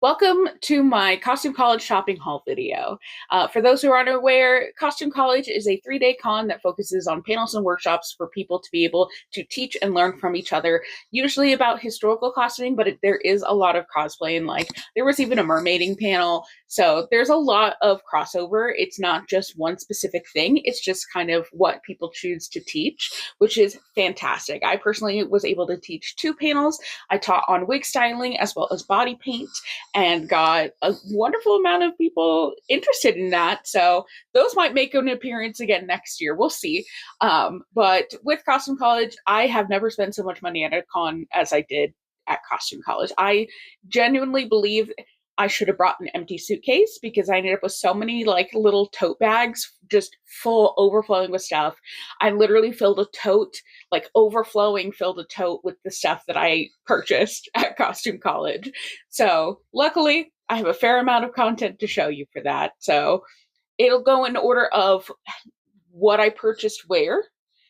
Welcome to my Costume College shopping haul video. For those who aren't aware, Costume College is a 3-day con that focuses on panels and workshops for people to be able to teach and learn from each other, usually about historical costuming, but there is a lot of cosplay, and like there was even a mermaiding panel. So there's a lot of crossover. It's not just one specific thing, it's just kind of what people choose to teach, which is fantastic. I personally was able to teach 2 panels. I taught on wig styling as well as body paint and got a wonderful amount of people interested in that. So those might make an appearance again next year. We'll see. But with Costume College, I have never spent so much money at a con as I did at Costume College. I genuinely believe I should have brought an empty suitcase because I ended up with so many like little tote bags just full overflowing with stuff. I literally filled a tote, like overflowing, filled a tote with the stuff that I purchased at Costume College. So luckily, I have a fair amount of content to show you for that. So it'll go in order of what I purchased where.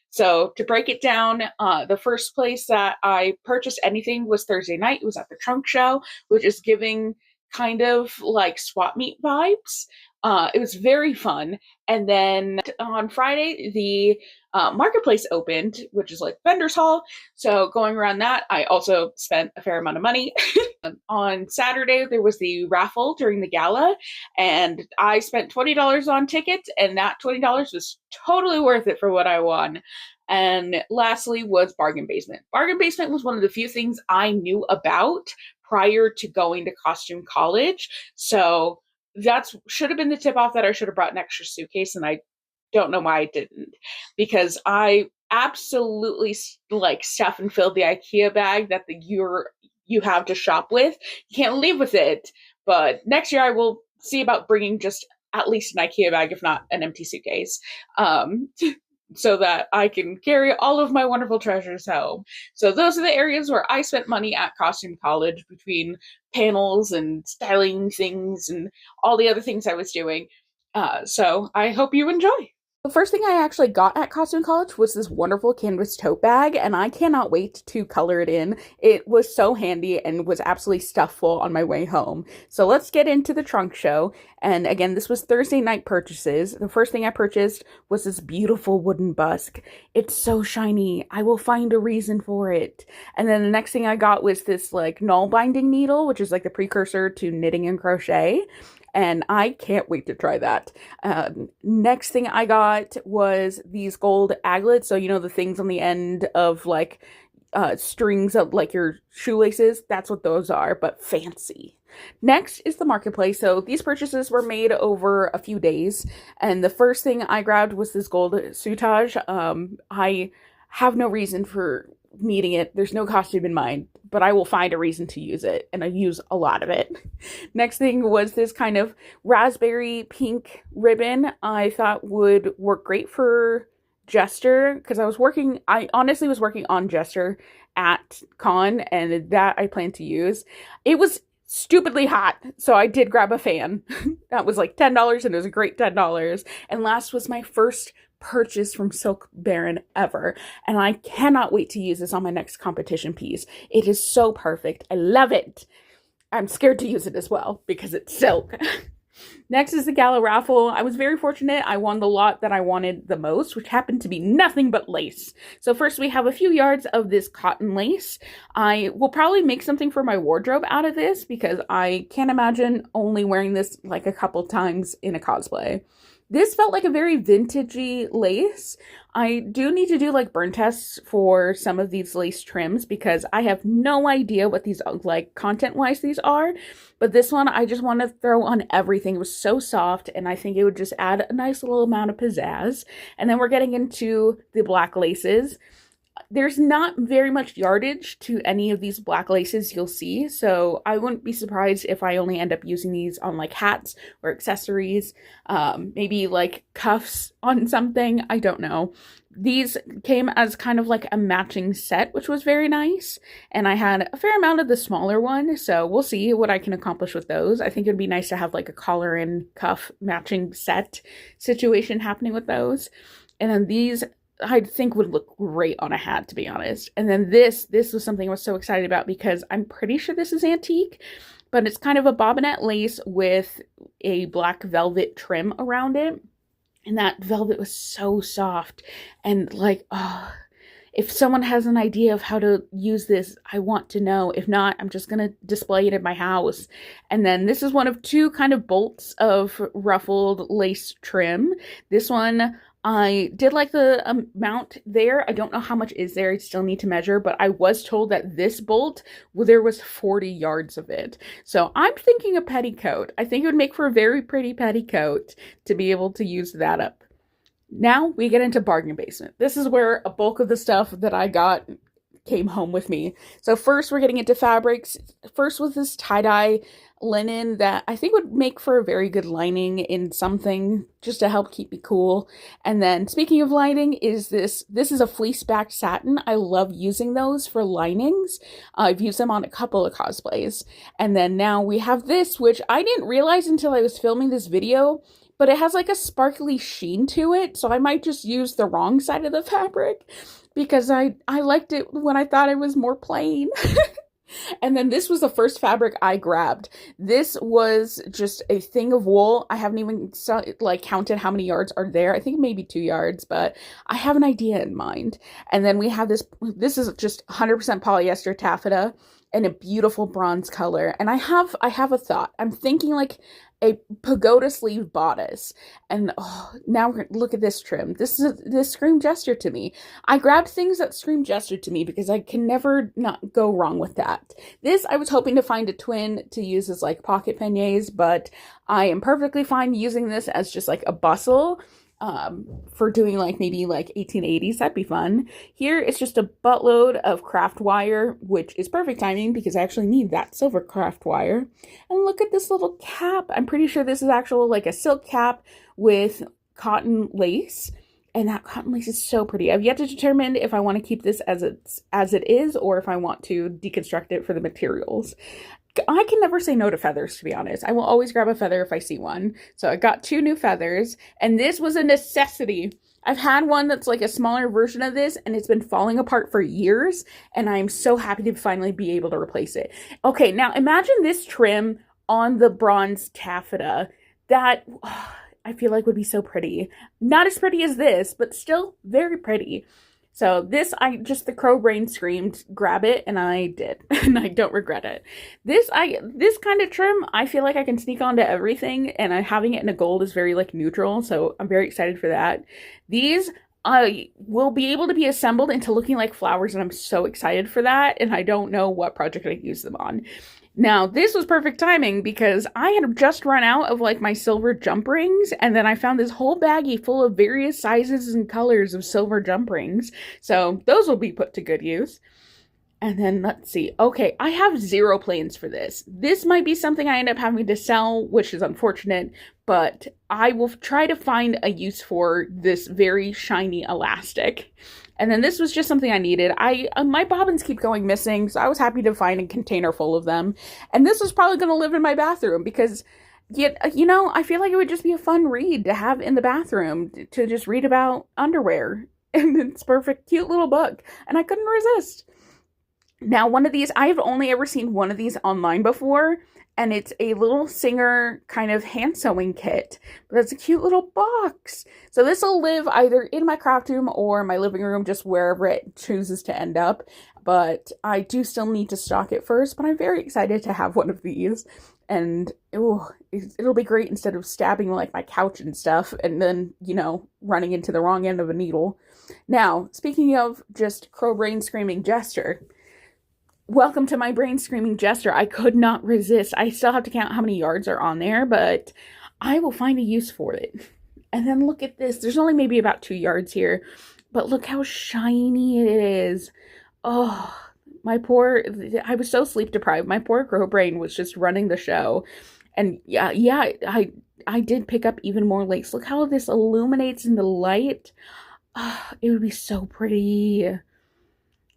So to break it down, the first place that I purchased anything was Thursday night. It was at the Trunk Show, which is giving kind of like swap meet vibes. It was very fun. And then on Friday, the marketplace opened, which is like vendors hall. So going around that, I also spent a fair amount of money. On Saturday, there was the raffle during the gala, and I spent $20 on tickets, and that $20 was totally worth it for what I won. And lastly was Bargain Basement. Bargain Basement was one of the few things I knew about prior to going to Costume College. So that should have been the tip off that I should have brought an extra suitcase, and I don't know why I didn't, because I absolutely like stuff and filled the IKEA bag that you have to shop with. You can't leave with it. But next year I will see about bringing just at least an IKEA bag, if not an empty suitcase. So that I can carry all of my wonderful treasures home. So those are the areas where I spent money at Costume College, between panels and styling things and all the other things I was doing. So I hope you enjoy. The first thing I actually got at Costume College was this wonderful canvas tote bag, and I cannot wait to color it in. It was so handy and was absolutely stuffed full on my way home. So let's get into the trunk show. And again, this was Thursday night purchases. The first thing I purchased was this beautiful wooden busk. It's so shiny. I will find a reason for it. And then the next thing I got was this like null binding needle, which is like the precursor to knitting and crochet. And I can't wait to try that. Next thing I got was these gold aglets. So, you know, the things on the end of like strings of like your shoelaces. That's what those are, but fancy. Next is the marketplace. So these purchases were made over a few days. And the first thing I grabbed was this gold souttage. I have no reason for needing it. There's no costume in mind, but I will find a reason to use it, and I use a lot of it. Next thing was this kind of raspberry pink ribbon I thought would work great for Jester, because I honestly was working on Jester at con, and that I plan to use. It was stupidly hot, so I did grab a fan. That was like $10, and it was a great $10. And last was my first purchase from Silk Baron ever, and I cannot wait to use this on my next competition piece. It is so perfect. I love it. I'm scared to use it as well because it's silk. Next is the gala raffle. I was very fortunate. I won the lot that I wanted the most, which happened to be nothing but lace. So first we have a few yards of this cotton lace. I will probably make something for my wardrobe out of this because I can't imagine only wearing this like a couple times in a cosplay. This felt like a very vintagey lace. I do need to do like burn tests for some of these lace trims because I have no idea what these like content-wise these are. But this one I just want to throw on everything. It was so soft, and I think it would just add a nice little amount of pizzazz. And then we're getting into the black laces. There's not very much yardage to any of these black laces you'll see, so I wouldn't be surprised if I only end up using these on like hats or accessories, maybe like cuffs on something, I don't know. These came as kind of like a matching set, which was very nice, and I had a fair amount of the smaller one, so we'll see what I can accomplish with those. I think it'd be nice to have like a collar and cuff matching set situation happening with those. And then these I think would look great on a hat, to be honest. And then this was something I was so excited about because I'm pretty sure this is antique, but it's kind of a bobinette lace with a black velvet trim around it. And that velvet was so soft and like, oh, if someone has an idea of how to use this, I want to know. If not, I'm just going to display it in my house. And then this is one of two kind of bolts of ruffled lace trim. This one, I did like the amount there. I don't know how much is there. I still need to measure, but I was told that this bolt, well, there was 40 yards of it. So I'm thinking a petticoat. I think it would make for a very pretty petticoat to be able to use that up. Now we get into bargain basement. This is where a bulk of the stuff that I got came home with me. So first we're getting into fabrics. First with this tie-dye linen that I think would make for a very good lining in something just to help keep me cool. And then speaking of lining, is this is a fleece backed satin. I love using those for linings. I've used them on a couple of cosplays. And then now we have this, which I didn't realize until I was filming this video, but it has like a sparkly sheen to it, so I might just use the wrong side of the fabric because I liked it when I thought it was more plain. And then this was the first fabric I grabbed. This was just a thing of wool. I haven't even like counted how many yards are there. I think maybe 2 yards, but I have an idea in mind. And then we have this is just 100% polyester taffeta in a beautiful bronze color. And I have a thought. I'm thinking like a pagoda sleeve bodice. And oh, now look at this trim. This scream gesture to me. I grabbed things that scream gesture to me because I can never not go wrong with that. This, I was hoping to find a twin to use as like pocket panniers, but I am perfectly fine using this as just like a bustle. For doing like maybe like 1880s, that'd be fun. Here it's just a buttload of craft wire, which is perfect timing because I actually need that silver craft wire. And look at this little cap. I'm pretty sure this is actual like a silk cap with cotton lace. And that cotton lace is so pretty. I've yet to determine if I want to keep this as it is or if I want to deconstruct it for the materials. I can never say no to feathers, to be honest. I will always grab a feather if I see one. So I got 2 new feathers, and this was a necessity. I've had one that's like a smaller version of this, and it's been falling apart for years, and I'm so happy to finally be able to replace it. Okay, now imagine this trim on the bronze taffeta. That, I feel like would be so pretty. Not as pretty as this, but still very pretty. So this, the crow brain screamed, grab it, and I did, and I don't regret it. This kind of trim, I feel like I can sneak onto everything, and having it in a gold is very, like, neutral, so I'm very excited for that. These will be able to be assembled into looking like flowers, and I'm so excited for that, and I don't know what project I'd use them on. Now, this was perfect timing because I had just run out of like my silver jump rings, and then I found this whole baggie full of various sizes and colors of silver jump rings. So those will be put to good use. And then let's see. Okay, I have 0 plans for this. This might be something I end up having to sell, which is unfortunate, but I will try to find a use for this very shiny elastic. And then this was just something I needed. My bobbins keep going missing, so I was happy to find a container full of them. And this was probably going to live in my bathroom because, I feel like it would just be a fun read to have in the bathroom, to just read about underwear. And it's perfect, cute little book. And I couldn't resist. Now, one of these, I've only ever seen one of these online before, and it's a little Singer kind of hand sewing kit, but it's a cute little box. So this will live either in my craft room or my living room, just wherever it chooses to end up. But I do still need to stock it first, but I'm very excited to have one of these. And it'll be great instead of stabbing like my couch and stuff and then, running into the wrong end of a needle. Now, speaking of just crow brain screaming gesture, welcome to my brain screaming gesture. I could not resist. I still have to count how many yards are on there, but I will find a use for it. And then look at this. There's only maybe about 2 yards here, but look how shiny it is. Oh, I was so sleep deprived. My poor crow brain was just running the show. And yeah, I did pick up even more lace. Look how this illuminates in the light. Oh, it would be so pretty.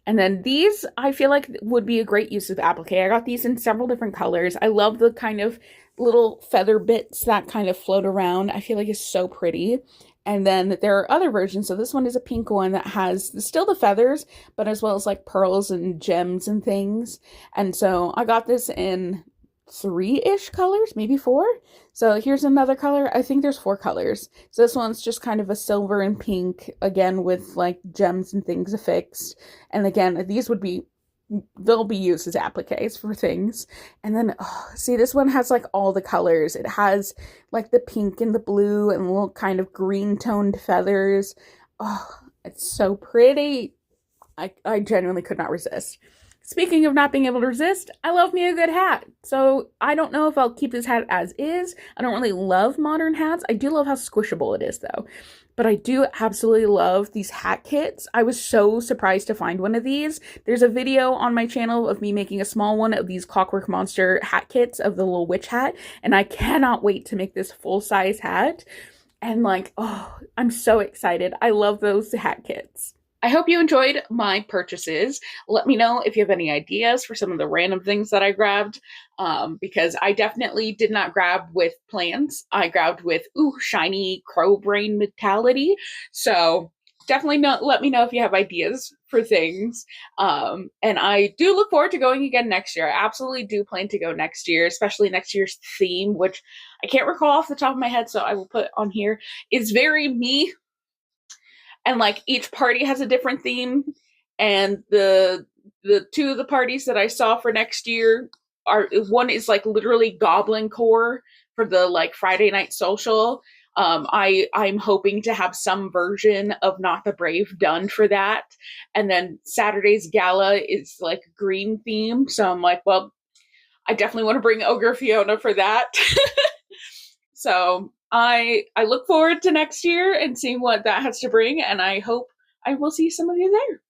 And then these, I feel like would be a great use of applique. I got these in several different colors. I love the kind of little feather bits that kind of float around. I feel like it's so pretty. And then there are other versions. So this one is a pink one that has still the feathers, but as well as like pearls and gems and things. And so I got this in three-ish colors, maybe four. So here's another color. I think there's four colors. So this one's just kind of a silver and pink, again with like gems and things affixed. And again, these would be they'll be used as appliques for things. And then see, this one has like all the colors. It has like the pink and the blue and little kind of green toned feathers. Oh, it's so pretty. I genuinely could not resist. Speaking of not being able to resist, I love me a good hat. So I don't know if I'll keep this hat as is. I don't really love modern hats. I do love how squishable it is though. But I do absolutely love these hat kits. I was so surprised to find one of these. There's a video on my channel of me making a small one of these Clockwork Monster hat kits of the little witch hat. And I cannot wait to make this full-size hat. And like, oh, I'm so excited. I love those hat kits. I hope you enjoyed my purchases. Let me know if you have any ideas for some of the random things that I grabbed, because I definitely did not grab with plans. I grabbed with, ooh, shiny crow brain mentality. So definitely let me know if you have ideas for things. And I do look forward to going again next year. I absolutely do plan to go next year, especially next year's theme, which I can't recall off the top of my head, so I will put on here. It's very me, and like each party has a different theme, and the two of the parties that I saw for next year are, one is like literally goblin core for the like Friday night social. I'm hoping to have some version of Not the Brave done for that, and then Saturday's gala is like green theme, so I'm like, well, I definitely want to bring Ogre Fiona for that. So I look forward to next year and seeing what that has to bring, and I hope I will see some of you there.